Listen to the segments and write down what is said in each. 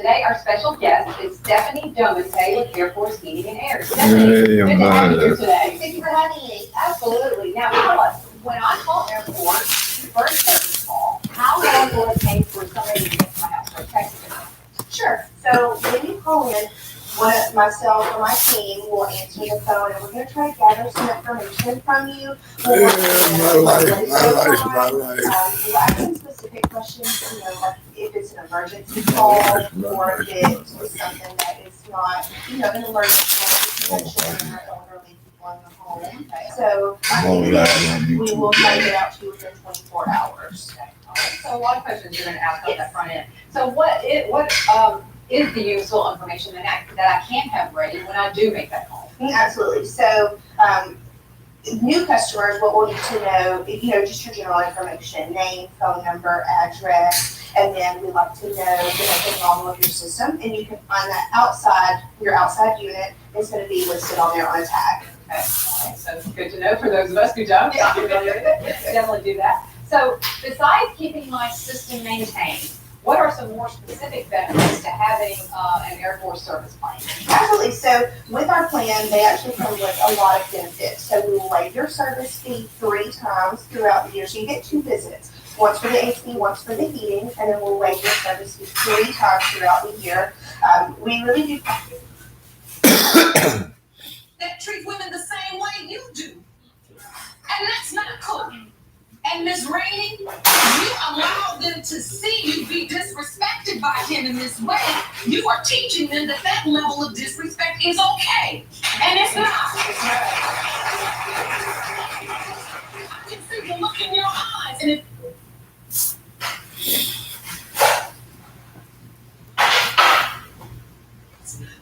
today our special guest is Stephanie Domante with Air Force Heating and Air. Stephanie, good to have you here today. Thank you for having me. Absolutely. Now tell us, when I call Air Force, first service call, how long will it take for somebody to get to my house for a text? Sure. So when you call in, myself or my team will answer the phone, and we're going to try to gather some information from you. We'll ask some specific questions, like if it's an emergency call or if it's something that is not, an emergency situation or elderly people in the home. So we will try to get out to you within 24 hours. So a lot of questions you're going to ask on that front end. So what is the useful information that I can have ready when I do make that call? Absolutely. So new customers, what we'll need to know, just your general information, name, phone number, address, and then we like to know anything wrong with your system. And you can find that outside, your outside unit is going to be listed on there on a tag. Okay. All right. So it's good to know for those of us who don't. Yeah. Definitely do that. So besides keeping my system maintained, what are some more specific benefits to having an Air Force service plan? Absolutely. So with our plan, they actually come with a lot of benefits. So we will waive your service fee 3 times throughout the year. So you get 2 visits, once for the AC, once for the heating, and then we'll waive your service fee 3 times throughout the year. We really do that treat women the same way you do. And that's not cool. And Ms. Rainey, you allow them to see you be disrespected by him in this way. You are teaching them that level of disrespect is okay. And it's not. I can see the look in your eyes. And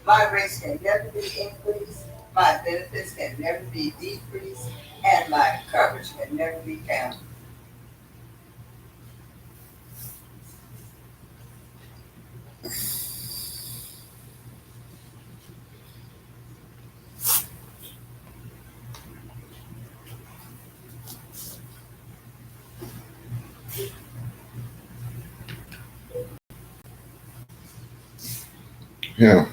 my rates can never be increased, my benefits can never be decreased, and my coverage can never be counted. Yeah.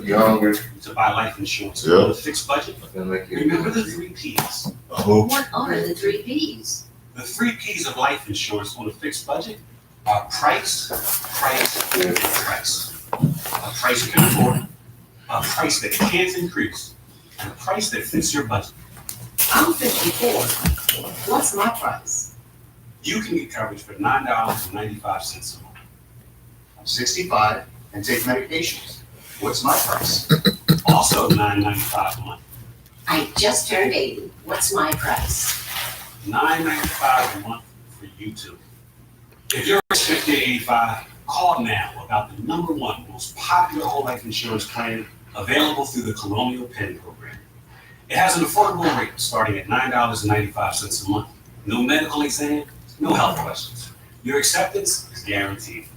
Younger. To buy life insurance Yeah. with a fixed budget. Remember the 3 Ps. what are the 3 Ps? The 3 Ps of life insurance on a fixed budget are price, price, and price. A price you can afford, a price that can't increase, and a price that fits your budget. I'm 54. What's my price? You can get coverage for $9.95 a month. I'm 65 and take medications. What's my price? Also $9.95 a month. I just turned 80. What's my price? $9.95 a month for you too. If you're 50 to 85, call now about the #1 most popular whole life insurance plan available through the Colonial Penn program. It has an affordable rate starting at $9.95 a month. No medical exam, no health questions. Your acceptance is guaranteed.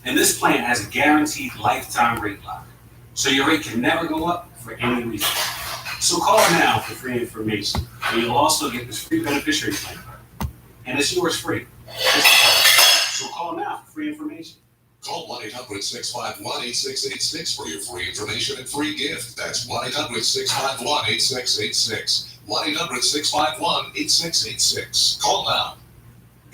And this plan has a guaranteed lifetime rate lock, so your rate can never go up for any reason. So call now for free information, and you'll also get this free beneficiary plan card. And it's yours free. So call now for free information. Call 1-800-651-8686 for your free information and free gift. That's 1-800-651-8686. 1-800-651-8686. Call now.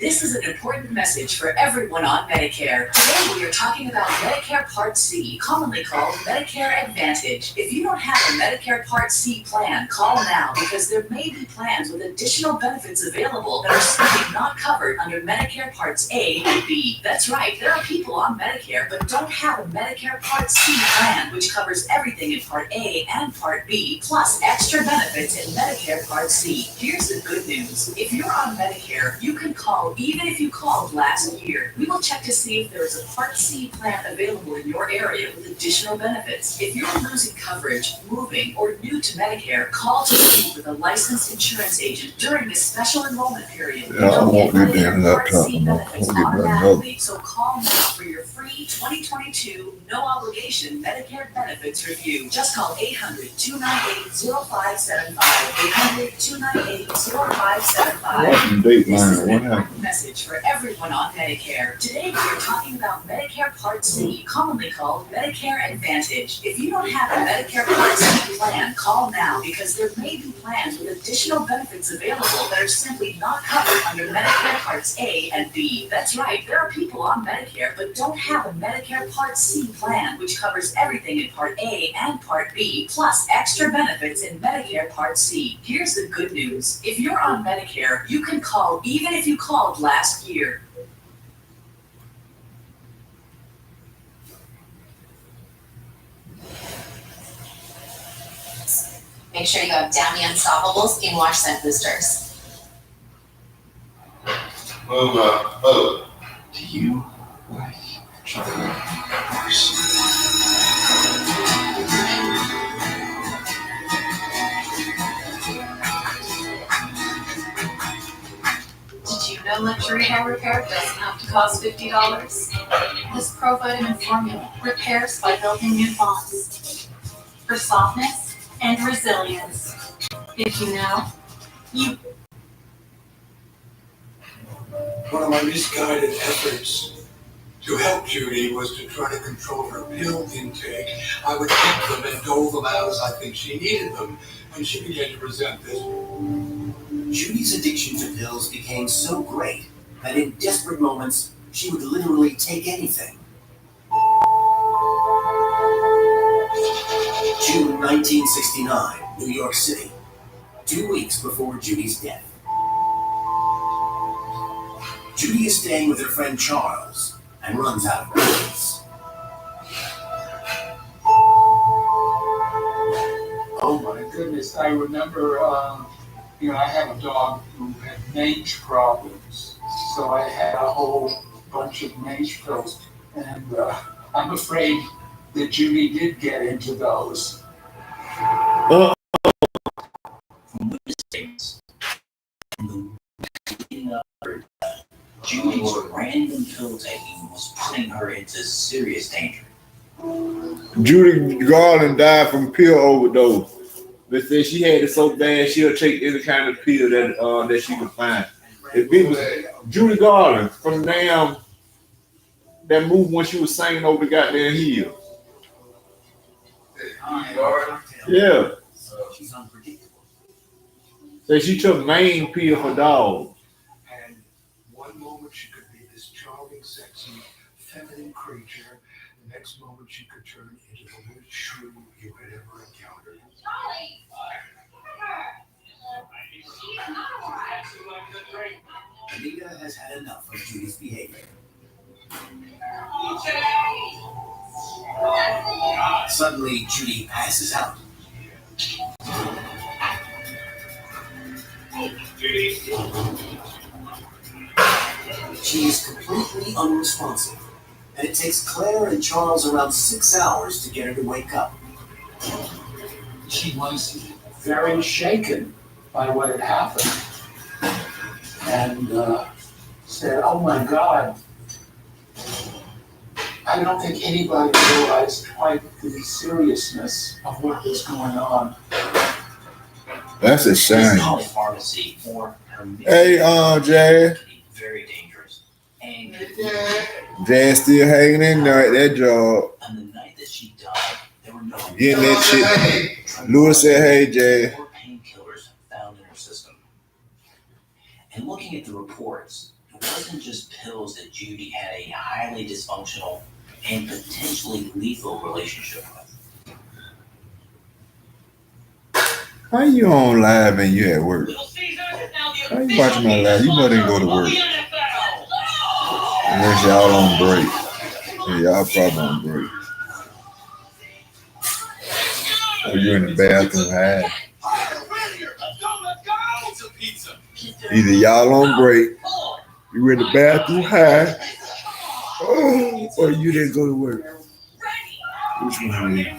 This is an important message for everyone on Medicare. Today we are talking about Medicare Part C, commonly called Medicare Advantage. If you don't have a Medicare Part C plan, call now because there may be plans with additional benefits available that are simply not covered under Medicare Parts A and B. That's right, there are people on Medicare but don't have a Medicare Part C plan, which covers everything in Part A and Part B, plus extra benefits in Medicare Part C. Here's the good news. If you're on Medicare, you can call even if you called last year. We will check to see if there is a Part C plan available in your area with additional benefits. If you're losing coverage, moving, or new to Medicare, call to speak with a licensed insurance agent during this special enrollment period. Yeah, I won't get damn Part laptop C no more. benefits I'll get another. automatically, so call now for your free 2022 no obligation Medicare benefits review. Just call 800-298-0575. 800-298-0575. Watching Dateline, This is an what important happened? message for everyone on Medicare. Today we are talking about Medicare Part C, commonly called Medicare Advantage. If you don't have a Medicare Part C plan, call now because there may be plans with additional benefits available that are simply not covered under Medicare Parts A and B. That's right, there are people on Medicare but don't have a Medicare Part C plan, which covers everything in Part A and Part B, plus extra benefits in Medicare Part C. Here's the good news. If you're on Medicare, you can call even if you called last year. Make sure you have Downy Unstoppables in wash scent boosters. Move up. Oh. Do you like chocolate bars? Did you know luxury hair repair doesn't have to cost $50? This Pro Vitamin formula repairs by building new bonds for softness and resilience. Did you know? One of my misguided efforts to help Judy was to try to control her pill intake. I would take them and dole them out as I think she needed them, and she began to resent this. Judy's addiction to pills became so great that in desperate moments, she would literally take anything. June 1969, New York City, 2 weeks before Judy's death. Judy is staying with her friend Charles and runs out of pills. Oh my goodness, I remember, I have a dog who had mange problems, so I had a whole bunch of mange pills, and I'm afraid that Judy did get into those. Judy's random pill taking was putting her into serious danger. Judy Garland died from pill overdose. They said she had it so bad she'll take any kind of pill that she could find. If it was Judy Garland from that movie when she was singing over the goddamn hill. Yeah. She's unpredictable. So she took main pill for dogs. And one moment she could be this charming, sexy, feminine creature. The next moment she could turn into the worst shrew you had ever encountered. Anita has had enough of Judy's behavior. Suddenly, Judy passes out. She is completely unresponsive, and it takes Claire and Charles around 6 hours to get her to wake up. She was very shaken by what had happened, and said, "Oh my God, I don't think anybody realized quite the seriousness of what was going on." That's a shame. Pharmacy for her Hey, Jazz. very dangerous. And Jazz still hanging in there at that job. on the night that she died, there were no Getting that shit. Lewis said, "Hey, Jazz." painkillers found in her system. And looking at the reports, it It wasn't just pills that Judy had a highly dysfunctional and potentially lethal relationship with. How you on live and you at work? How you watching my live? You must didn't go to work. Unless y'all on break. Yeah, y'all probably on break. Or you in the bathroom high. Either y'all on break, you in the bathroom high, or you didn't go to work. Which one is it?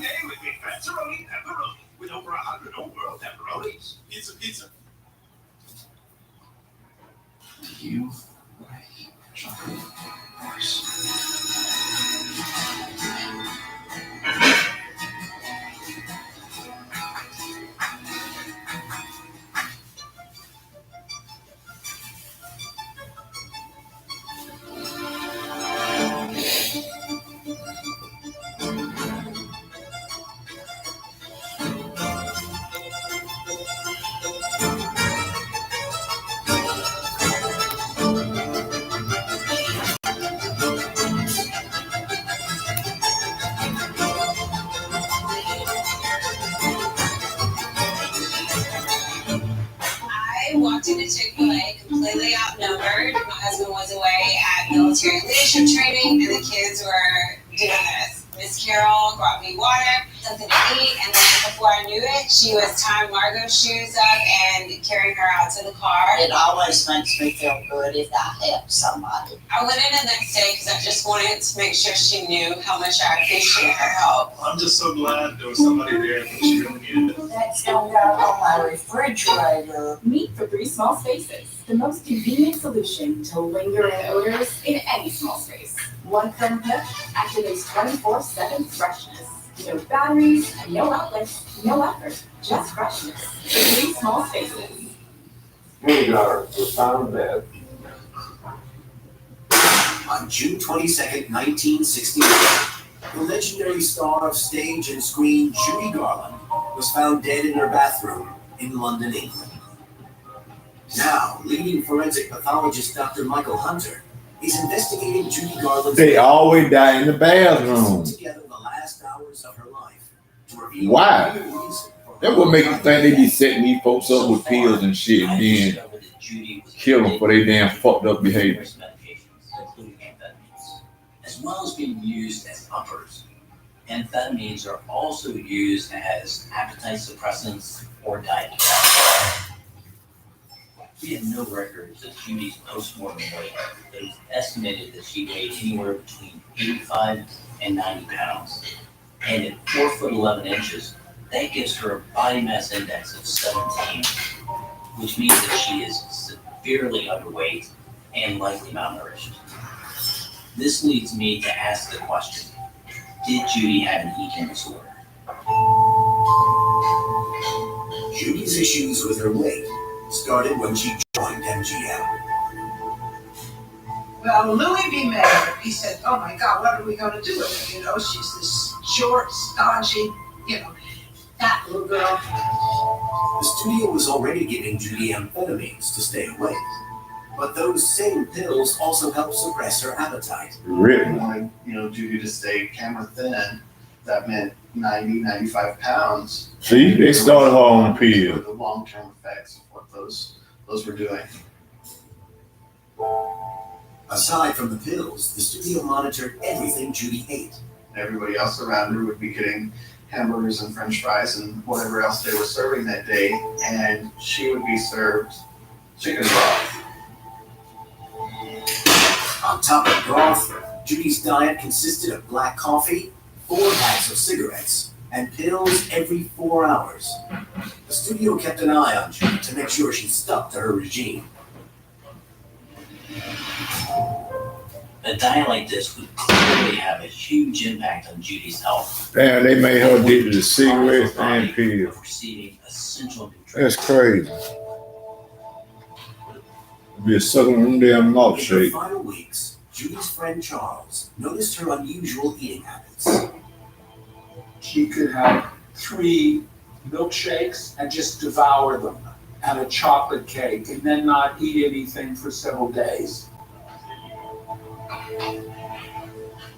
With over 100 old world pepperonis. Pizza. You like chocolate bars. I walked into Chick-fil-A completely outnumbered. My husband was away at military leadership training, and the kids were doing this. Miss Carol brought me water, something to eat, and then before I knew it, she was tying Margot's shoes up and carrying her out to the car. It always makes me feel good if I help somebody. I went in the next day because I just wanted to make sure she knew how much I appreciate her help. I'm just so glad there was somebody there when she really needed it. That's gonna go on my refrigerator. Meet for 3 small spaces, the most convenient solution to lingering odors in any small space. One firm push activates 24/7 freshness. No batteries, no outlets, no effort, just freshness. For 3 small spaces. Judy Garland was found dead. On June 22nd, 1969, the legendary star of stage and screen Judy Garland was found dead in her bathroom in London, England. Now, leading forensic pathologist Dr. Michael Hunter is investigating Judy Garland's... They always die in the bathroom. ...together the last hours of her life to reveal... Why? That would make you think they be setting these folks up with pills and shit and then kill them for their damn fucked up behavior. Including amphetamines. As well as being used as uppers, amphetamines are also used as appetite suppressants or diet depressants. We have no records of Judy's post-mortem weight, but it's estimated that she weighed anywhere between 85 and 90 pounds. And at 4'11" that gives her a body mass index of 17, which means that she is severely underweight and likely malnourished. This leads me to ask the question, did Judy have an eating disorder? Judy's issues with her weight started when she joined MGM. Well, Louis B. Mayer, he said, oh my God, what are we going to do with her? You know, she's this short, stodgy, fat little girl. The studio was already giving Judy amphetamines to stay awake. But those same pills also help suppress her appetite. Written. Wanted, Judy to stay camera thin. That meant 90, 95 pounds. See, they started her on pills. The long-term effects of what those were doing. Aside from the pills, the studio monitored everything Judy ate. Everybody else around her would be getting hamburgers and french fries and whatever else they were serving that day, and she would be served chicken broth. On top of broth, Judy's diet consisted of black coffee, 4 packs of cigarettes, and pills every 4 hours. The studio kept an eye on Judy to make sure she stuck to her regime. A diet like this would clearly have a huge impact on Judy's health. Damn, they made her addicted to cigarettes and pills. Receiving essential nutrients. That's crazy. Be a sucking damn milkshake. In her final weeks, Judy's friend Charles noticed her unusual eating habits. She could have 3 milkshakes and just devour them, and a chocolate cake, and then not eat anything for several days.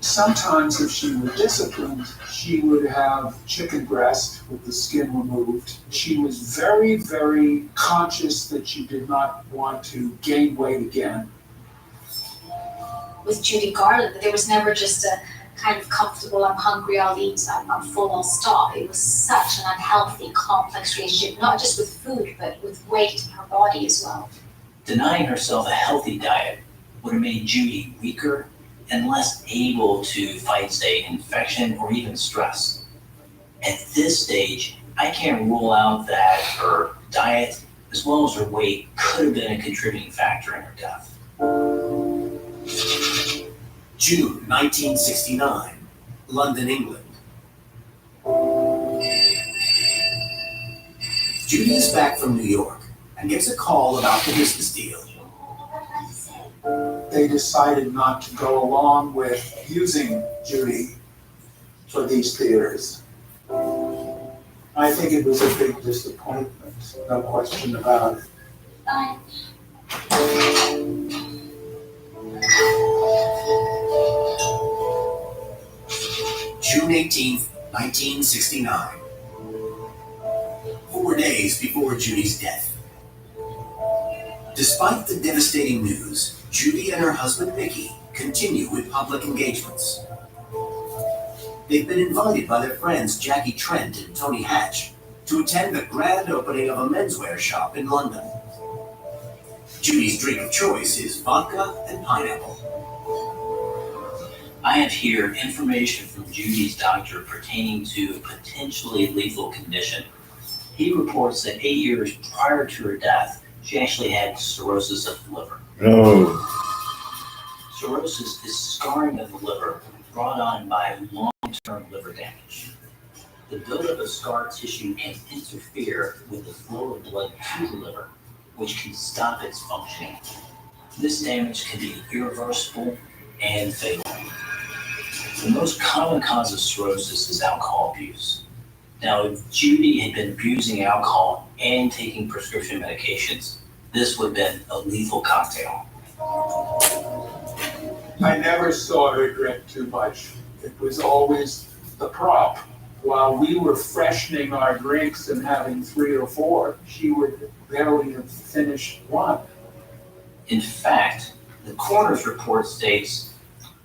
Sometimes if she were disciplined, she would have chicken breast with the skin removed. She was very, very conscious that she did not want to gain weight again. With Judy Garland, there was never just a kind of comfortable, I'm hungry, I'll eat, I'm full, I'll stop. It was such an unhealthy, complex relationship, not just with food, but with weight in her body as well. Denying herself a healthy diet would have made Judy weaker and less able to fight, say, infection or even stress. At this stage, I can't rule out that her diet, as well as her weight, could have been a contributing factor in her death. June 1969, London, England. Judy is back from New York and gets a call about the business deal. They decided not to go along with using Judy for these theaters. I think it was a big disappointment, no question about it. June 18th, 1969. 4 days before Judy's death. Despite the devastating news, Judy and her husband Mickey continue with public engagements. They've been invited by their friends Jackie Trent and Tony Hatch to attend the grand opening of a menswear shop in London. Judy's drink of choice is vodka and pineapple. I have here information from Judy's doctor pertaining to a potentially lethal condition. He reports that 8 years prior to her death, she actually had cirrhosis of the liver. No. Cirrhosis is scarring of the liver brought on by long-term liver damage. The buildup of scar tissue can interfere with the flow of blood to the liver, which can stop its functioning. This damage can be irreversible and fatal. The most common cause of cirrhosis is alcohol abuse. Now, if Judy had been abusing alcohol and taking prescription medications, this would have been a lethal cocktail. I never saw her drink too much. It was always the prop. While we were freshening our drinks and having 3 or 4, she would barely have finished one. In fact, the coroner's report states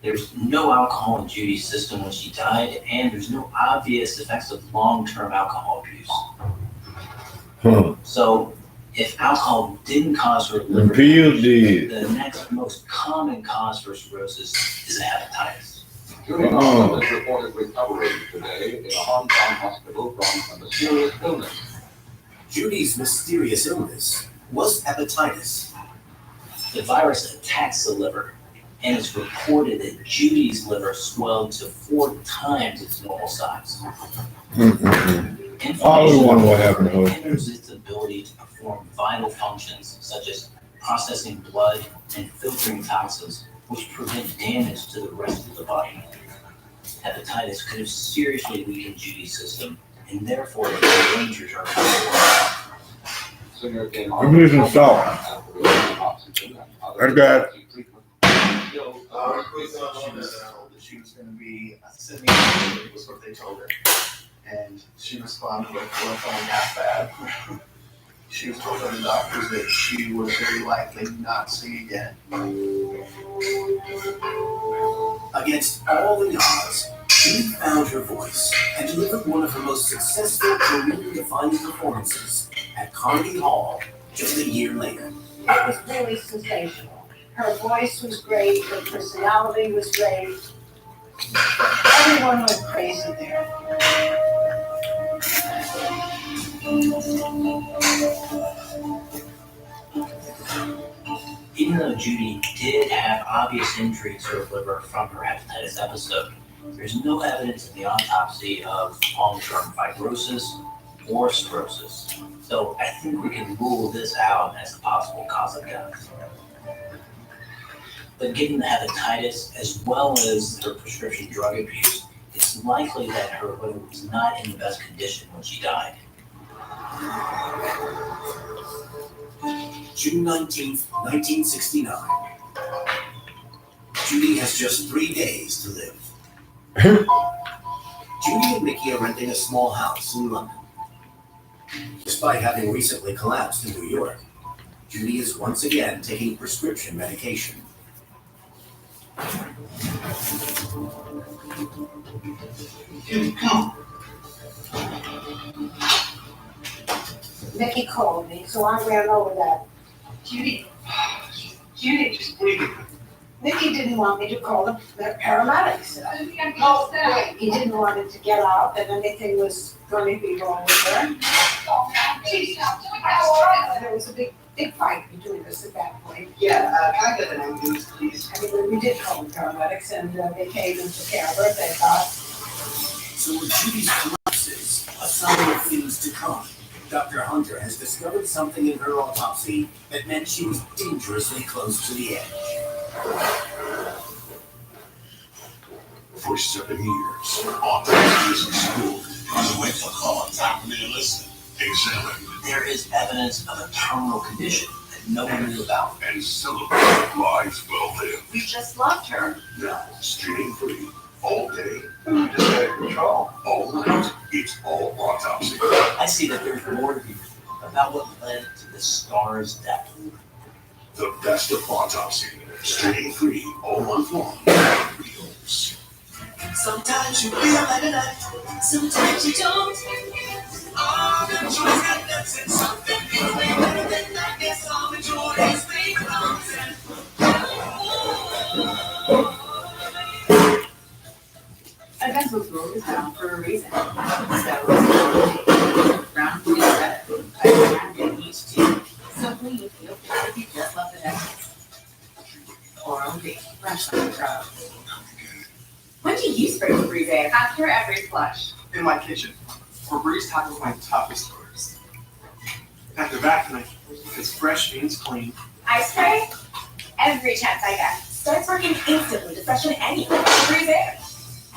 there's no alcohol in Judy's system when she died, and there's no obvious effects of long-term alcohol abuse. So, if alcohol didn't cause her liver damage, the next most common cause for cirrhosis is hepatitis. Judy Garland is reported recovering today in a Hong Kong hospital from a mysterious illness. Judy's mysterious illness was hepatitis. The virus attacks the liver, and it's reported that Judy's liver swelled to 4 times its normal size. I always wonder what happened to her. Hinders its ability to perform vital functions such as processing blood and filtering toxins, which prevent damage to the rest of the body. Hepatitis could have seriously weakened Judy's system and therefore endangered her health. I'm using salt. I got it. She was going to be sitting in was what they told her. And she responded with, well, it's only half bad. She was told by the doctors that she would very likely not see again. Against all the odds, she found her voice and delivered one of her most successful career-defining performances at Carnegie Hall just a year later. It was really sensational. Her voice was great, her personality was great. Everyone went crazy there. Even though Judy did have obvious injury to her liver from her hepatitis episode, there's no evidence in the autopsy of long-term fibrosis or cirrhosis. So I think we can rule this out as a possible cause of death. But given the hepatitis as well as her prescription drug abuse, it's likely that her liver was not in the best condition when she died. June 19th, 1969. Judy has just 3 days to live. Judy and Mickey are renting a small house in London. Despite having recently collapsed in New York, Judy is once again taking prescription medication. Judy, come. Mickey called me, so I ran over that. Judy, just breathe. Mickey didn't want me to call the paramedics. Oh, wait, he didn't want it to get out that anything was going to be wrong with her. There was a big fight between us at that point. Yeah, can I get an ambulance, please? I mean, we did call the paramedics and they came and took care of her, thank God. So with Judy's collapses, a sign of things to come. Dr. Hunter has discovered something in her autopsy that meant she was dangerously close to the edge. For 7 years, autopsies explored on the wake-up call on top of the listen, examined, There is evidence of a terminal condition that no one knew about. and celebrated lives well lived. We just loved her. Now, streaming free, all day, Just out of control. all night. It's all autopsy. I see that there's more to be about what led to the star's death. The best of autopsy, streaming free all month long. Reels. Sometimes you feel like a nut, sometimes you don't. All the joys got nuts and something feels way better than that. Guess all the joys they comes and Events was wrote down for a reason. So, round 47, a round in each team. Simply, you feel if you just left the next. Or only fresh on the crowd. When do you spray Febreze air? After every flush. In my kitchen. Febreze tackles my toughest odors. After vacuuming, because fresh means clean. I spray every chance I get. Starts working instantly to freshen anything. Febreze air.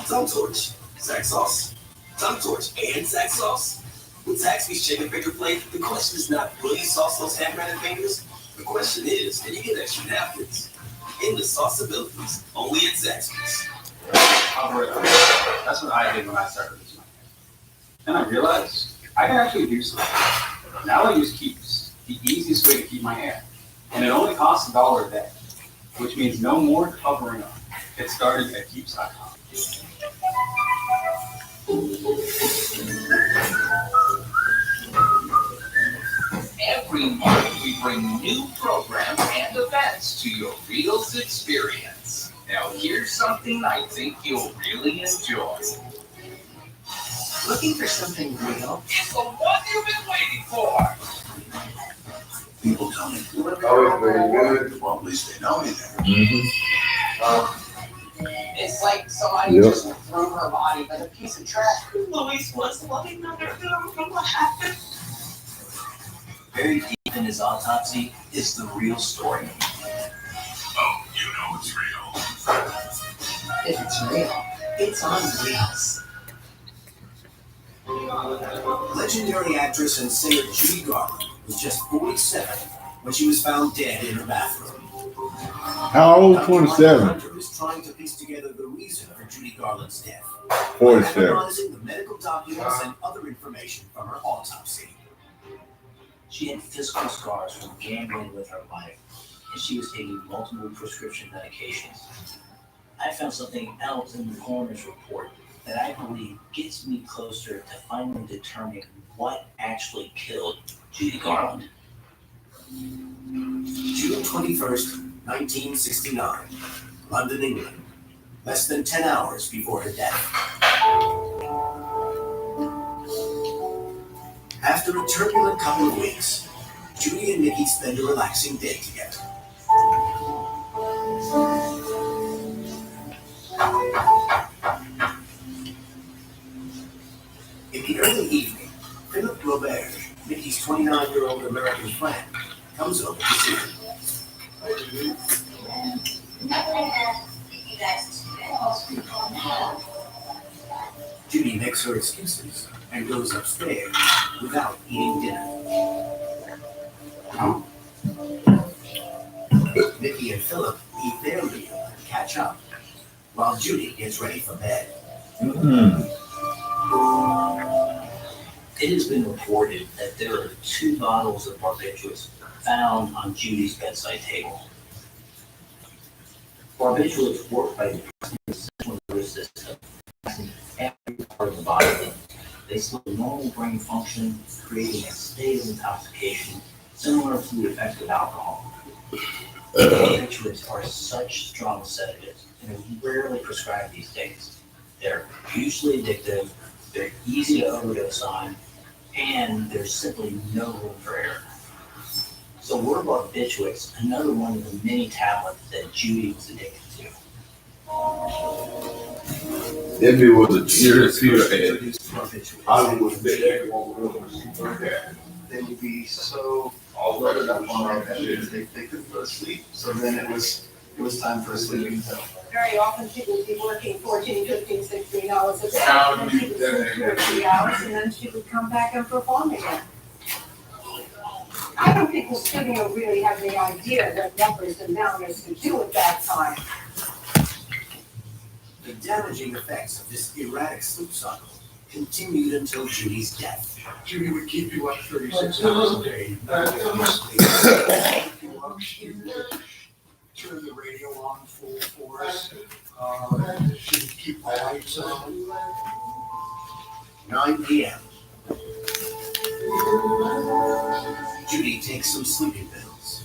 Tongue torch, sack sauce. Tongue torch and sack sauce? With Zaxby's chicken finger plate, the question is not will you sauce those hand-breaded fingers? The question is, can you get extra napkins? In the sauce abilities, only at Zaxby's. I'll be right back. That's what I did when I started this month. Then I realized I can actually do something. Now I use Keeps, the easiest way to keep my hair. And it only costs $1 a day, which means no more covering up. Get started at Keeps.com. Every month we bring new programs and events to your Reels experience. Now here's something I think you'll really enjoy. Looking for something real? It's the one you've been waiting for. People tell me, well, at least they know you there. It's like somebody just threw her body with a piece of trash. Louise was loving another girl. What happened? Buried deep in his autopsy is the real story. Oh, you know it's real. If it's real, it's on Reels. Legendary actress and singer Judy Garland was just 47 when she was found dead in her bathroom. How old? 27. Hunter is trying to piece together the reason for Judy Garland's death. 47. Analyzing the medical documents and other information from her autopsy. She had physical scars from gambling with her life, and she was taking multiple prescription medications. I found something else in the coroner's report that I believe gets me closer to finally determining what actually killed Judy Garland. June 21st, 1969, London, England. Less than 10 hours before her death. After a turbulent couple of weeks, Judy and Mickey spend a relaxing day together. In the early evening, Philip Robert, Mickey's 29-year-old American friend, comes over to see her. Judy makes her excuses and goes upstairs without eating dinner. Mickey and Philip eat their meal and catch catch up, while Judy gets ready for bed. It has been reported that there are 2 bottles of barbiturates found on Judy's bedside table. Barbiturates work by depressing the central nervous system, in every part of the body. They slow normal brain function, creating a state of intoxication similar to the effect of alcohol. Barbiturates are such strong sedatives and are rarely prescribed these days. They're usually addictive, they're easy to overdose on, and there's simply no room for error. So what about barbiturates, another one of the many tablets that Judy was addicted to? If it was a serious fear head, I would They would be so loaded up on that they couldn't go to sleep. So then it was time for a sleeping pill. Very often people would be working 14, 15, 16 hours a day. How And do she you would do sleep 2 or 3 hours and then she would come back and perform again. I don't think the studio really had any idea what numbers and numbers could do at that time. The damaging effects of this erratic sleep cycle continued until Judy's death. Judy would keep you up 36 hours a day. She would turn the radio on full force. She would keep the lights on. 9 p.m. Judy takes some sleeping pills.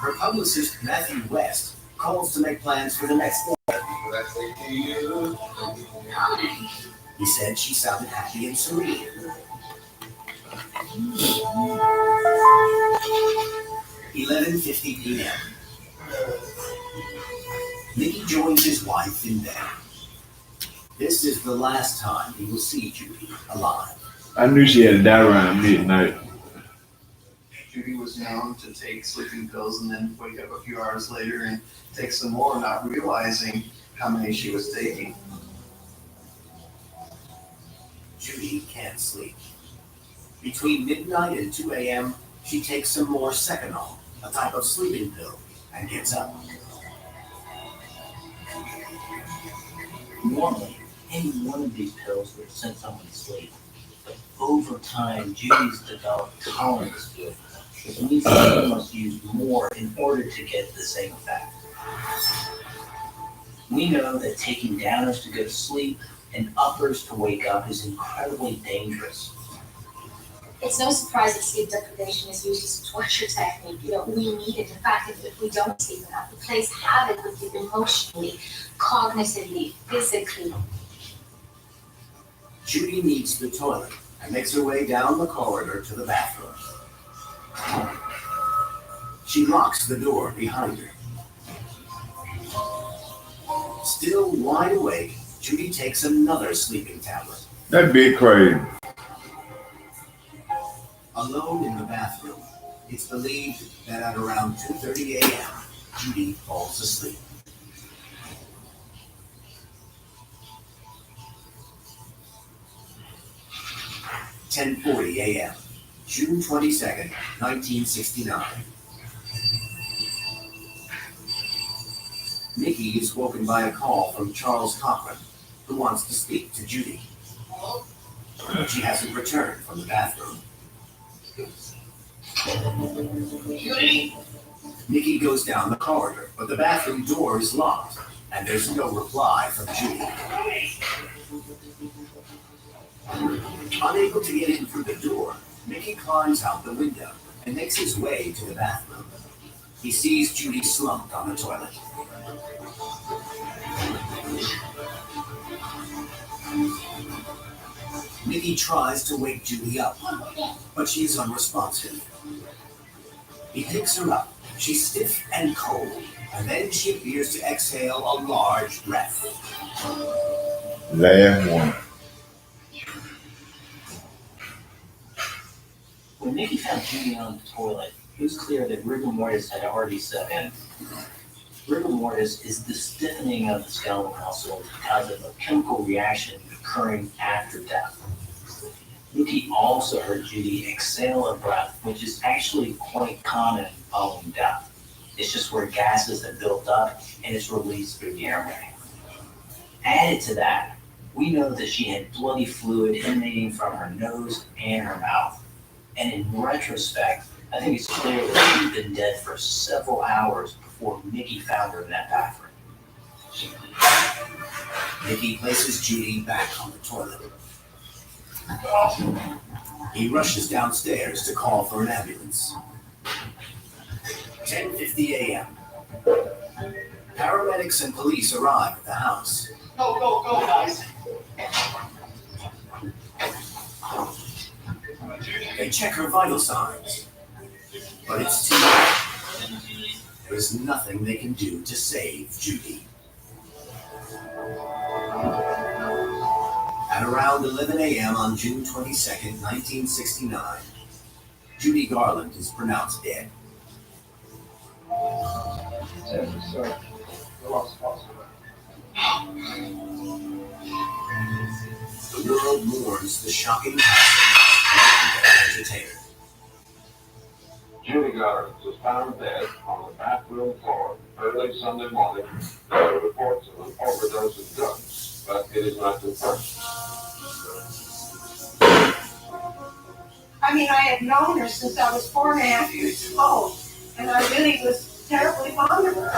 Her publicist, Matthew West, calls to make plans for the next day. He said she sounded happy and serene. 11:50 p.m. Mickey joins his wife in bed. This is the last time he will see Judy alive. I knew she had to die around midnight. Judy was known to take sleeping pills and then wake up a few hours later and take some more, not realizing how many she was taking. Judy can't sleep. Between midnight and 2 a.m., she takes some more Seconal, a type of sleeping pill, and gets up. Normally, any one of these pills would send someone to sleep, but over time, Judy's developed tolerance to it, which means that she must use more in order to get the same effect. We know that taking downers to go to sleep and uppers to wake up is incredibly dangerous. It's no surprise that sleep deprivation is used as a torture technique. We need it. In fact, if we don't sleep enough, it plays havoc with you emotionally, cognitively, physically. Judy needs the toilet and makes her way down the corridor to the bathroom. She locks the door behind her. Still wide awake, Judy takes another sleeping tablet. That'd be crazy. Alone in the bathroom, it's believed that at around 2:30 a.m., Judy falls asleep. (10:40 a.m., June 22nd, 1969. Nikki is woken by a call from Charles Cochran, who wants to speak to Judy. But she hasn't returned from the bathroom. Judy? Nikki goes down the corridor, but the bathroom door is locked, and there's no reply from Judy. Unable to get in through the door, Nikki climbs out the window and makes his way to the bathroom. He sees Judy slumped on the toilet. Nikki tries to wake Judy up, but she's unresponsive. He picks her up. She's stiff and cold, and then she appears to exhale a large breath. Last one. When Nikki found Judy on the toilet, it was clear that rigor mortis had already set in. Rigor mortis is the stiffening of the skeletal muscle because of a chemical reaction occurring after death. Mookie also heard Judy exhale a breath, which is actually quite common following death. It's just where gases have built up and it's released through the airway. Added to that, we know that she had bloody fluid emanating from her nose and her mouth. And in retrospect, I think it's clear that she'd been dead for several hours before Mickey found her in that bathroom. Mickey places Judy back on the toilet. He rushes downstairs to call for an ambulance. 10:50 a.m. Paramedics and police arrive at the house. Go, guys. They check her vital signs, but it's too late. There's nothing they can do to save Judy. At around 11 a.m. on June 22nd, 1969, Judy Garland is pronounced dead. The world mourns the shocking passing of the agitator. Judy Garland was found dead on the bathroom floor early Sunday morning. There are reports of an overdose of drugs, but it is not confirmed. I mean, I had known her since I was 4.5 years old, and I really was terribly fond of her.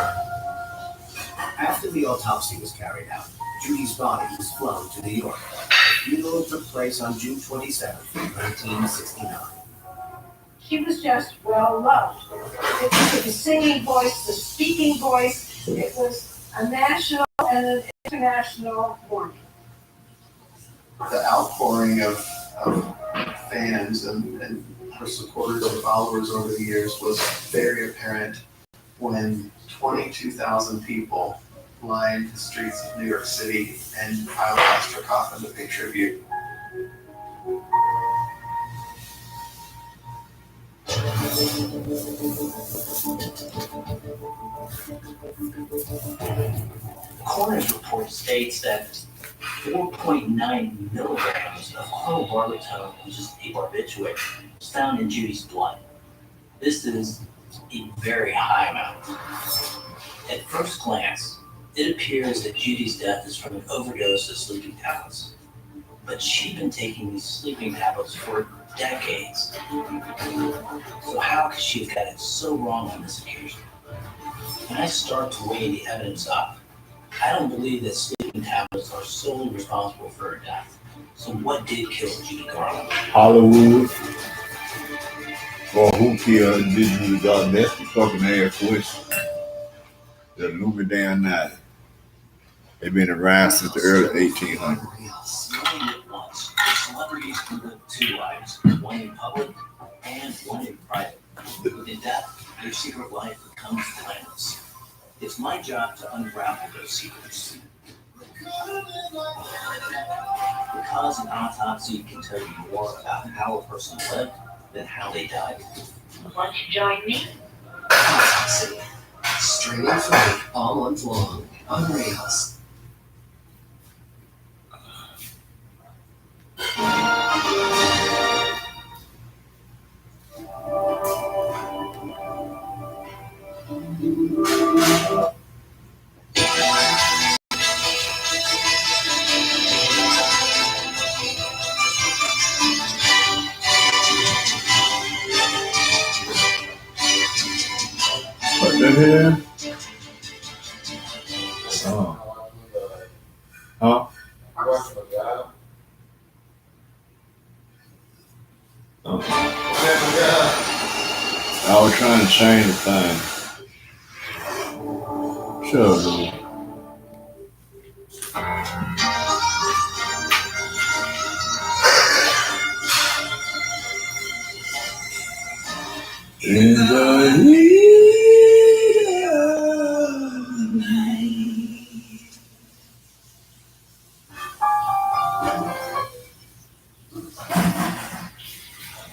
After the autopsy was carried out, Judy's body was flown to New York. The funeral took place on June 27, 1969. She was just well loved. It was the singing voice, the speaking voice. It was a national and an international mourning. The outpouring of fans and her supporters and followers over the years was very apparent when 22,000 people lined the streets of New York City and piled past her coffin to pay tribute. Coroner's report states that 4.9 milligrams of chlorobarbitone, which is a barbiturate, was found in Judy's blood. This is a very high amount. At first glance, it appears that Judy's death is from an overdose of sleeping tablets. But she'd been taking these sleeping tablets for decades. So how could she have got it so wrong on this occasion? When I start to weigh the evidence up, I don't believe that sleeping tablets are solely responsible for her death. So what did kill Judy Garland? Hollywood. Or who killed Judy Garland? That's the fucking ass question. The Illuminati night. They've been around since the early 1800s. Knowing at once, celebrities can live two lives, one in public and one in private. In death, their secret life becomes planless. It's my job to unravel those secrets. Because an autopsy can tell you more about how a person lived than how they died. Want to join me? Autopsy. Straining flight all month long on Rails. What the hell? Oh. Huh? I was trying to change the thing. Shut up, dude. In the heat of night.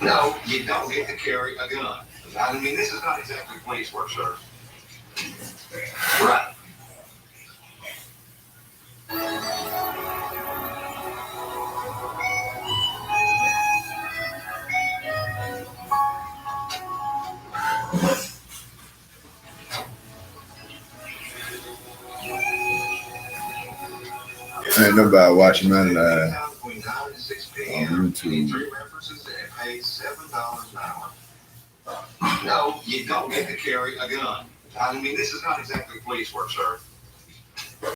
No, you don't get to carry a gun. I mean, this is not exactly police work, sir. Right. Ain't nobody watching my live Between 9 and 6 on p.m. YouTube. 3 references that pay $7 an hour. No, you don't get to carry a gun. I mean, this is not exactly police work, sir.